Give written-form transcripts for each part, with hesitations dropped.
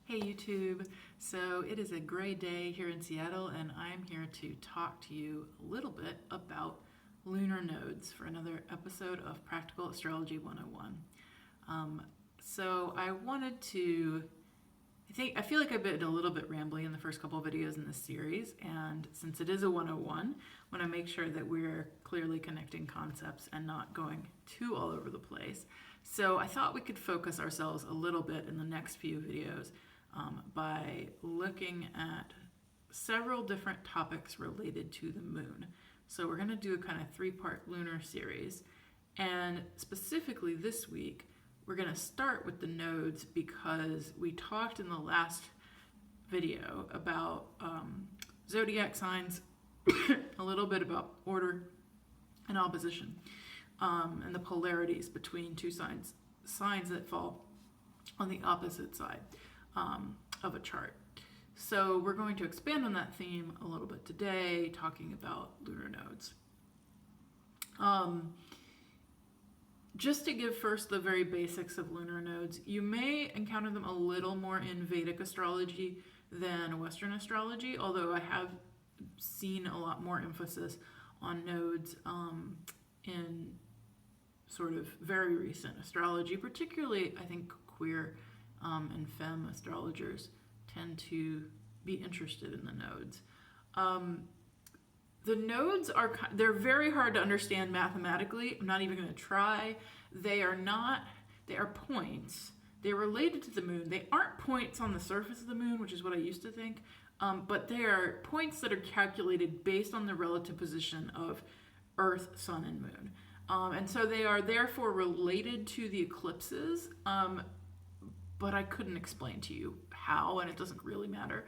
Hey YouTube, so it is a gray day here in Seattle and I'm here to talk to you a little bit about lunar nodes for another episode of Practical Astrology 101. So I wanted to, I feel like I've been a little bit rambly in the first couple of videos in this series, and since it is a 101, I want to make sure that we're clearly connecting concepts and not going too all over the place. So I thought we could focus ourselves a little bit in the next few videos by looking at several different topics related to the moon. So we're going to do a kind of three-part lunar series, and specifically this week we're going to start with the nodes because we talked in the last video about zodiac signs, a little bit about order and opposition, and the polarities between two signs that fall on the opposite side of a chart. So we're going to expand on that theme a little bit today, talking about lunar nodes. Just to give first the very basics of lunar nodes, you may encounter them a little more in Vedic astrology than Western astrology, although I have seen a lot more emphasis on nodes in sort of very recent astrology, particularly I think queer and femme astrologers tend to be interested in the nodes. The nodes they're very hard to understand mathematically. I'm not even going to try. They are points. They're related to the moon. They aren't points on the surface of the moon, which is what I used to think, but they are points that are calculated based on the relative position of Earth, Sun, and Moon. And so they are therefore related to the eclipses, but I couldn't explain to you how, and it doesn't really matter.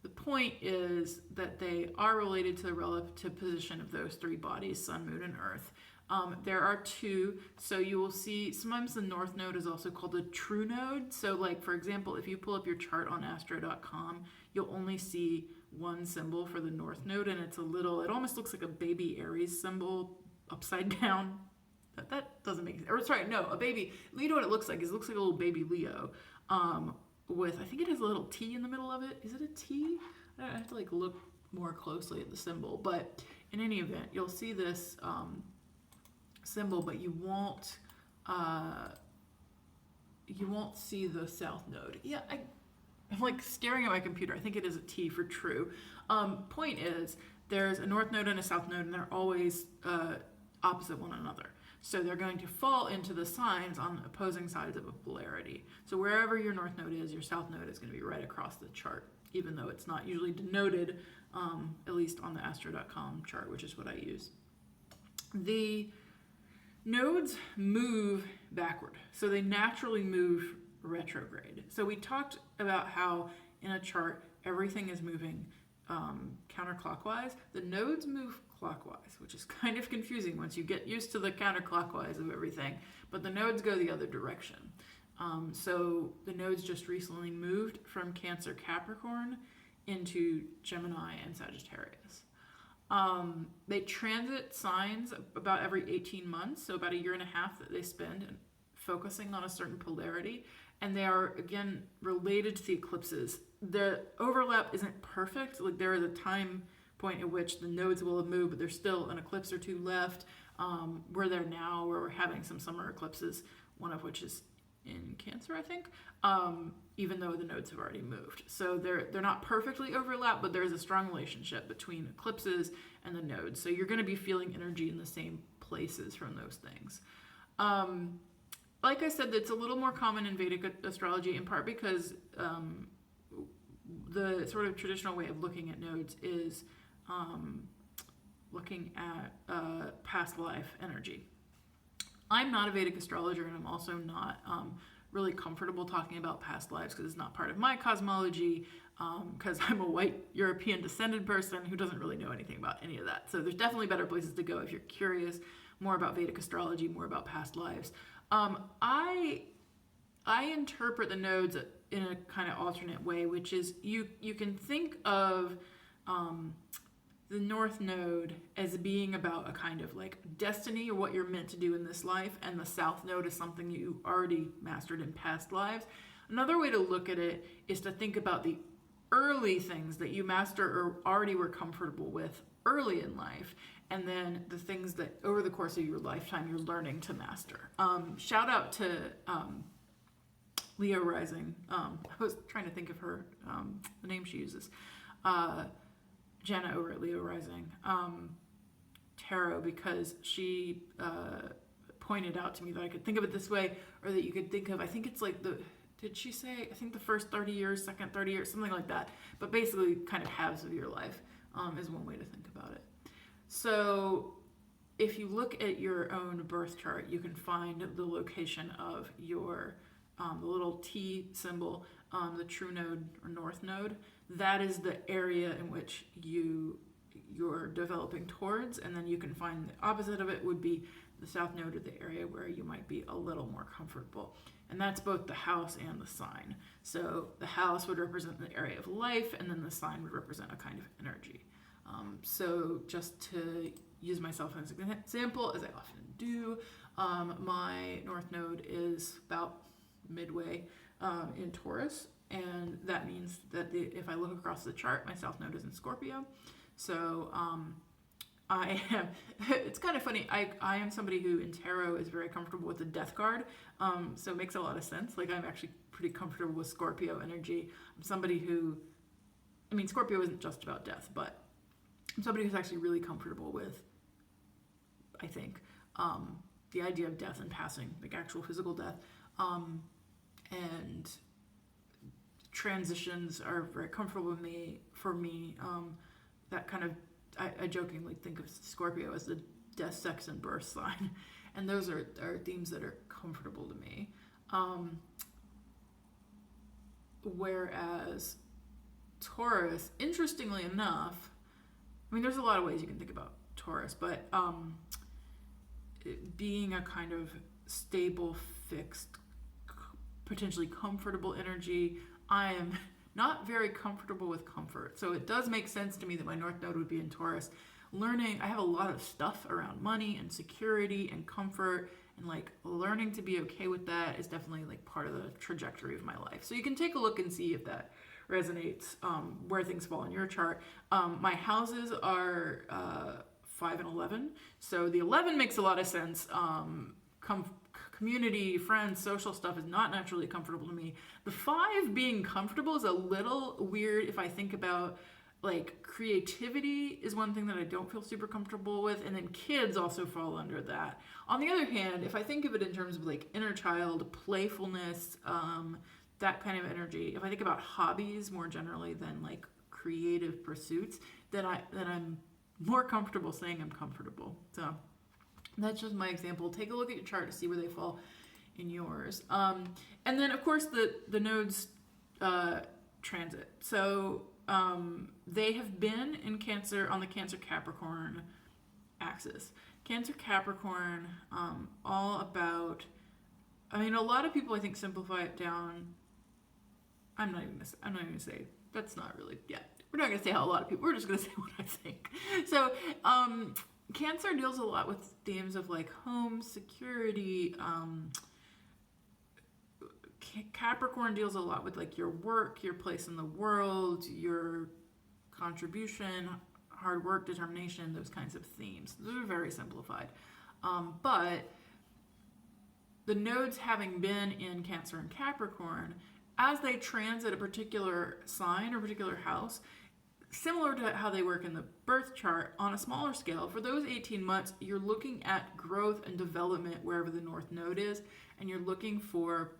The point is that they are related to the relative position of those three bodies, Sun, Moon, and Earth. There are two, so you will see sometimes the North Node is also called a true node. So like, for example, if you pull up your chart on astro.com, you'll only see one symbol for the North Node, and it almost looks like a baby Aries symbol upside down. That doesn't make sense. Or sorry, no, a baby. You know what it looks like? It looks like a little baby Leo with, I think it has a little T in the middle of it. Is it a T? I have to like look more closely at the symbol. But in any event, you'll see this symbol, but you won't see the South Node. Yeah, I'm like staring at my computer. I think it is a T for true. Point is, there's a North Node and a South Node, and they're always opposite one another. So they're going to fall into the signs on opposing sides of a polarity. So wherever your North Node is, your South Node is going to be right across the chart, even though it's not usually denoted, at least on the astro.com chart, which is what I use. The nodes move backward, so they naturally move retrograde. So we talked about how in a chart, everything is moving counterclockwise. The nodes move clockwise, which is kind of confusing once you get used to the counterclockwise of everything, but the nodes go the other direction. So the nodes just recently moved from Cancer Capricorn into Gemini and Sagittarius. They transit signs about every 18 months, so about a year and a half that they spend focusing on a certain polarity, and they are, again, related to the eclipses. The overlap isn't perfect. Like, there is a time point at which the nodes will have moved, but there's still an eclipse or two left. We're there now where we're having some summer eclipses, one of which is in Cancer, I think, even though the nodes have already moved. So they're not perfectly overlapped, but there's a strong relationship between eclipses and the nodes. So you're going to be feeling energy in the same places from those things. Like I said, it's a little more common in Vedic astrology, in part because the sort of traditional way of looking at nodes is looking at past life energy. I'm not a Vedic astrologer, and I'm also not really comfortable talking about past lives because it's not part of my cosmology, because I'm a white European descended person who doesn't really know anything about any of that. So there's definitely better places to go if you're curious more about Vedic astrology, more about past lives. I interpret the nodes in a kind of alternate way, which is you can think of the North Node as being about a kind of like destiny or what you're meant to do in this life, and the South Node is something you already mastered in past lives. Another way to look at it is to think about the early things that you master or already were comfortable with early in life, and then the things that over the course of your lifetime you're learning to master. Shout out to Leo Rising. I was trying to think of her, the name she uses. Jenna over at Leo Rising Tarot, because she pointed out to me that I could think of it this way, or that you could think of, I think it's like did she say, I think the first 30 years, second 30 years, something like that. But basically kind of halves of your life is one way to think about it. So if you look at your own birth chart, you can find the location of your, the little T symbol, the true node or north node. That is the area in which you're developing towards, and then you can find the opposite of it would be the south node, or the area where you might be a little more comfortable. And that's both the house and the sign. So the house would represent the area of life, and then the sign would represent a kind of energy. So just to use myself as an example, as I often do, my north node is about midway in Taurus, and that means that if I look across the chart, my south node is in Scorpio. So I am, it's kind of funny, I am somebody who in tarot is very comfortable with the death card, so it makes a lot of sense. Like, I'm actually pretty comfortable with Scorpio energy. I'm somebody who, I mean, Scorpio isn't just about death, but I'm somebody who's actually really comfortable with, I think, the idea of death and passing, like actual physical death, and transitions are very comfortable with me. For me, that kind of, I jokingly think of Scorpio as the death, sex, and birth sign, and those are themes that are comfortable to me. Whereas Taurus, interestingly enough, I mean, there's a lot of ways you can think about Taurus, but it being a kind of stable, fixed, potentially comfortable energy, I am not very comfortable with comfort. So it does make sense to me that my north node would be in Taurus. I have a lot of stuff around money and security and comfort, and like learning to be okay with that is definitely like part of the trajectory of my life. So you can take a look and see if that resonates, where things fall in your chart. My houses are 5 and 11, so the 11 makes a lot of sense. Community, friends, social stuff is not naturally comfortable to me. The 5 being comfortable is a little weird if I think about, like, creativity is one thing that I don't feel super comfortable with, and then kids also fall under that. On the other hand, if I think of it in terms of like inner child, playfulness, that kind of energy, if I think about hobbies more generally than like creative pursuits, then I'm more comfortable saying I'm comfortable. So that's just my example. Take a look at your chart to see where they fall in yours. And then, of course, the nodes transit. So they have been in Cancer on the Cancer-Capricorn axis. Cancer-Capricorn, all about, I mean, a lot of people, I think, simplify it down. I'm not even gonna say, that's not really, yeah. We're not going to say how a lot of people, we're just going to say what I think. So, Cancer deals a lot with themes of like home, security. Capricorn deals a lot with like your work, your place in the world, your contribution, hard work, determination, those kinds of themes. Those are very simplified. But the nodes having been in Cancer and Capricorn, as they transit a particular sign or particular house, similar to how they work in the birth chart on a smaller scale, for those 18 months, you're looking at growth and development wherever the north node is, and you're looking for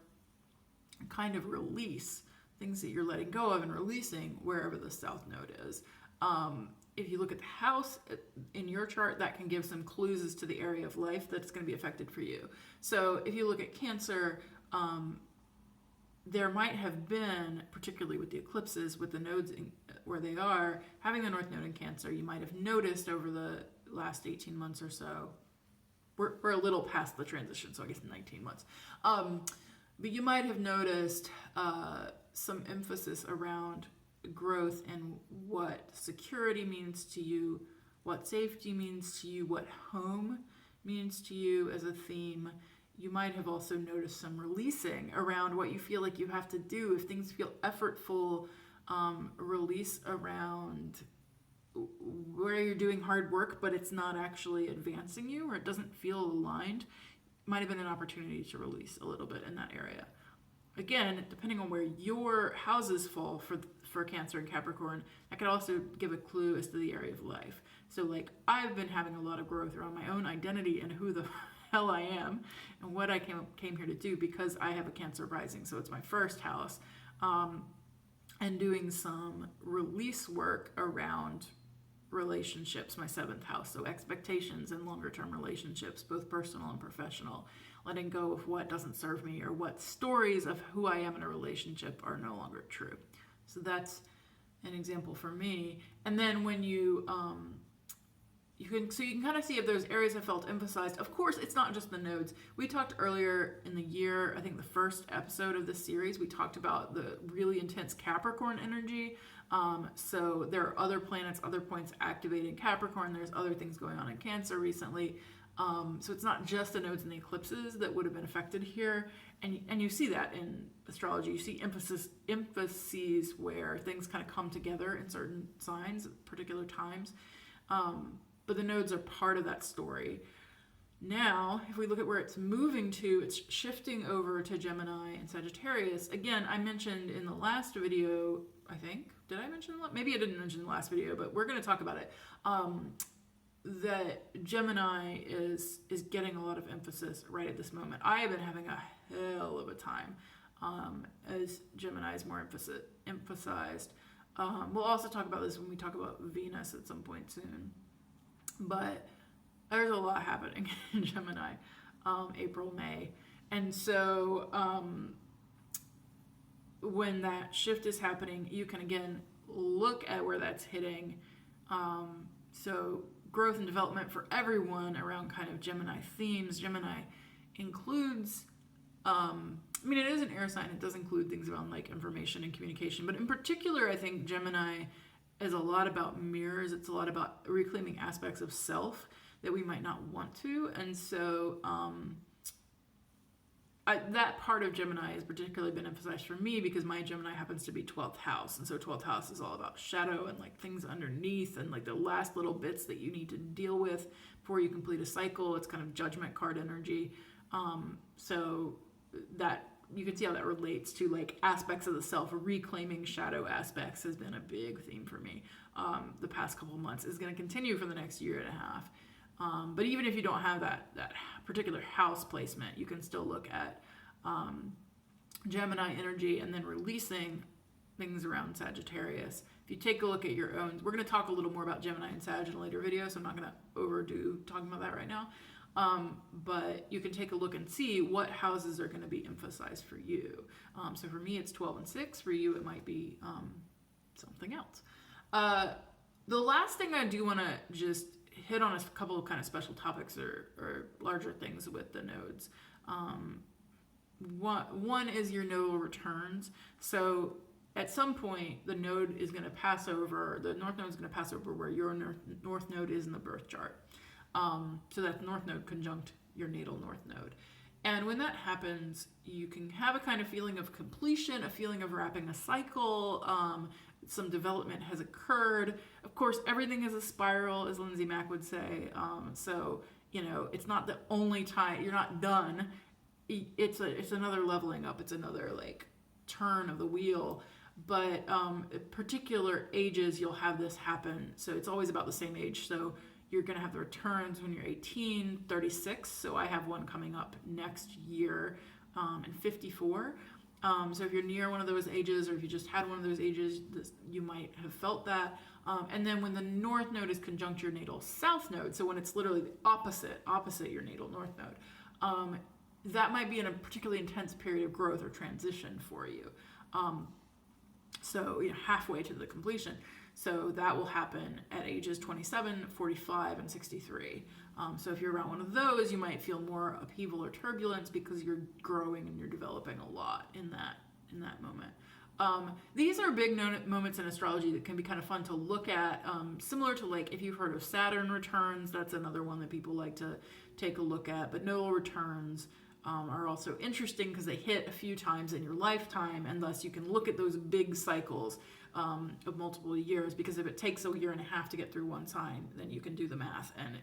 kind of release, things that you're letting go of and releasing wherever the south node is. If you look at the house in your chart, that can give some clues as to the area of life that's going to be affected for you. So if you look at Cancer, there might have been, particularly with the eclipses, with the nodes where they are, having the north node in Cancer, you might have noticed over the last 18 months or so, we're a little past the transition, so I guess 19 months. But you might have noticed some emphasis around growth and what security means to you, what safety means to you, what home means to you as a theme. you might have also noticed some releasing around what you feel like you have to do. If things feel effortful, release around where you're doing hard work, but it's not actually advancing you, or it doesn't feel aligned. Might have been an opportunity to release a little bit in that area. Again, depending on where your houses fall for Cancer and Capricorn, that could also give a clue as to the area of life. So like, I've been having a lot of growth around my own identity and who the hell I am and what I came here to do, because I have a Cancer rising, so it's my first house, and doing some release work around relationships, my 7th house, so expectations and longer term relationships, both personal and professional, letting go of what doesn't serve me or what stories of who I am in a relationship are no longer true. So that's an example for me. And then when you can kind of see if those areas have felt emphasized. Of course, it's not just the nodes. We talked earlier in the year, I think the first episode of this series, we talked about the really intense Capricorn energy. So there are other planets, other points activating Capricorn. There's other things going on in Cancer recently. So it's not just the nodes and the eclipses that would have been affected here. And you see that in astrology. You see emphases where things kind of come together in certain signs at particular times. But the nodes are part of that story. Now, if we look at where it's moving to, it's shifting over to Gemini and Sagittarius. Again, I mentioned in the last video, I think, did I mention that? Maybe I didn't mention the last video, but we're going to talk about it. That Gemini is getting a lot of emphasis right at this moment. I have been having a hell of a time as Gemini is more emphasized. We'll also talk about this when we talk about Venus at some point soon. But there's a lot happening in Gemini, April, May. And so when that shift is happening, you can again look at where that's hitting. So growth and development for everyone around kind of Gemini themes. Gemini includes, it is an air sign. It does include things around like information and communication. But in particular, I think Gemini is a lot about mirrors. It's a lot about reclaiming aspects of self that we might not want to. And so that part of Gemini has particularly been emphasized for me because my Gemini happens to be 12th house. And so 12th house is all about shadow and like things underneath and like the last little bits that you need to deal with before you complete a cycle. It's kind of judgment card energy. So that you can see how that relates to like aspects of the self. Reclaiming shadow aspects has been a big theme for me the past couple of months. Is going to continue for the next year and a half. But even if you don't have that particular house placement, you can still look at Gemini energy and then releasing things around Sagittarius. If you take a look at your own, we're going to talk a little more about Gemini and Sag in a later video, so I'm not going to overdo talking about that right now. But you can take a look and see what houses are going to be emphasized for you. So for me, it's 12 and 6. For you, it might be something else. The last thing I do want to just hit on a couple of kind of special topics or larger things with the nodes. One is your nodal returns. So at some point, the node is going to pass over, the north node is going to pass over where your north node is in the birth chart. So that north node conjunct your natal north node. And when that happens, you can have a kind of feeling of completion, a feeling of wrapping a cycle. Some development has occurred. Of course, everything is a spiral, as Lindsay Mack would say. So, it's not the only time, you're not done. It's another leveling up. It's another like turn of the wheel. But at particular ages, you'll have this happen. So it's always about the same age. So you're going to have the returns when you're 18, 36. So I have one coming up next year in 54. So if you're near one of those ages, or if you just had one of those ages, you might have felt that. And then when the north node is conjunct your natal south node, so when it's literally the opposite your natal north node, that might be in a particularly intense period of growth or transition for you. So halfway to the completion. So that will happen at ages 27, 45, and 63. So if you're around one of those, you might feel more upheaval or turbulence because you're growing and you're developing a lot in that moment. These are big moments in astrology that can be kind of fun to look at. Similar to like if you've heard of Saturn returns, that's another one that people like to take a look at. But nodal returns are also interesting because they hit a few times in your lifetime, and thus you can look at those big cycles of multiple years, because if it takes a year and a half to get through one sign, then you can do the math, and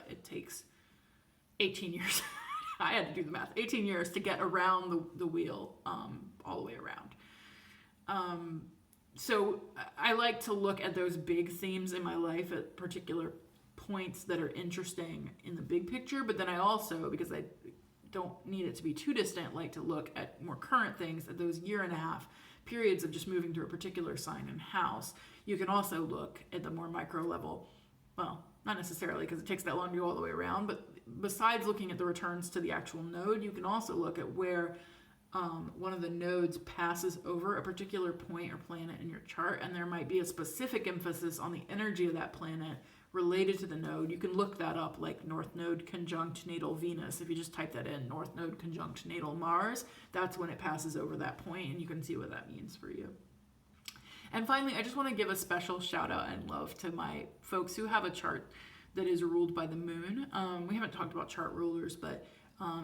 it takes 18 years. I had to do the math. 18 years to get around the wheel, all the way around. So I like to look at those big themes in my life at particular points that are interesting in the big picture, but then I also, because I don't need it to be too distant, like to look at more current things, at those year and a half periods of just moving through a particular sign and house. You can also look at the more micro level. Well, not necessarily, because it takes that long to go all the way around, but besides looking at the returns to the actual node, you can also look at where one of the nodes passes over a particular point or planet in your chart, and there might be a specific emphasis on the energy of that planet related to the node. You can look that up, like North Node conjunct natal Venus. If you just type that in, North Node conjunct natal Mars, that's when it passes over that point, and you can see what that means for you. And finally, I just want to give a special shout out and love to my folks who have a chart that is ruled by the moon. We haven't talked about chart rulers, but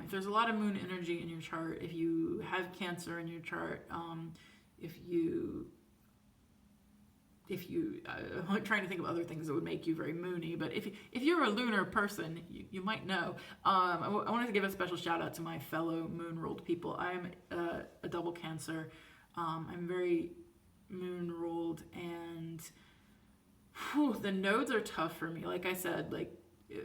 if there's a lot of moon energy in your chart, if you have Cancer in your chart, if you I'm trying to think of other things that would make you very moony, but if you're a lunar person, you might know. I wanted to give a special shout out to my fellow moon-ruled people. I'm a double Cancer. I'm very moon-ruled, and the nodes are tough for me. Like I said, like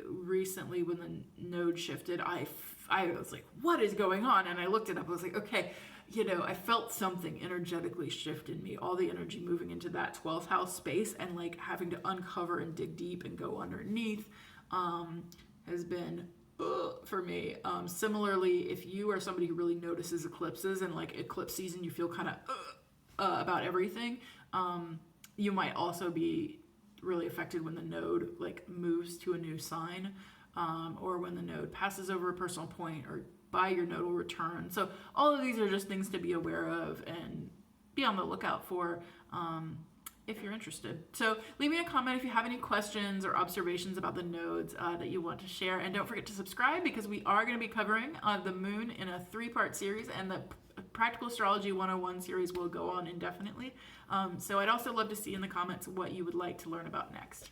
recently when the node shifted, I was like, what is going on? And I looked it up. I was like, okay, I felt something energetically shift in me, all the energy moving into that 12th house space, and like having to uncover and dig deep and go underneath has been for me. Similarly, if you are somebody who really notices eclipses, and like eclipse season, you feel kind of about everything, you might also be really affected when the node like moves to a new sign, or when the node passes over a personal point, or by your nodal return. So all of these are just things to be aware of and be on the lookout for if you're interested. So leave me a comment if you have any questions or observations about the nodes that you want to share. And don't forget to subscribe, because we are going to be covering the moon in a 3-part series, and the Practical Astrology 101 series will go on indefinitely. So I'd also love to see in the comments what you would like to learn about next.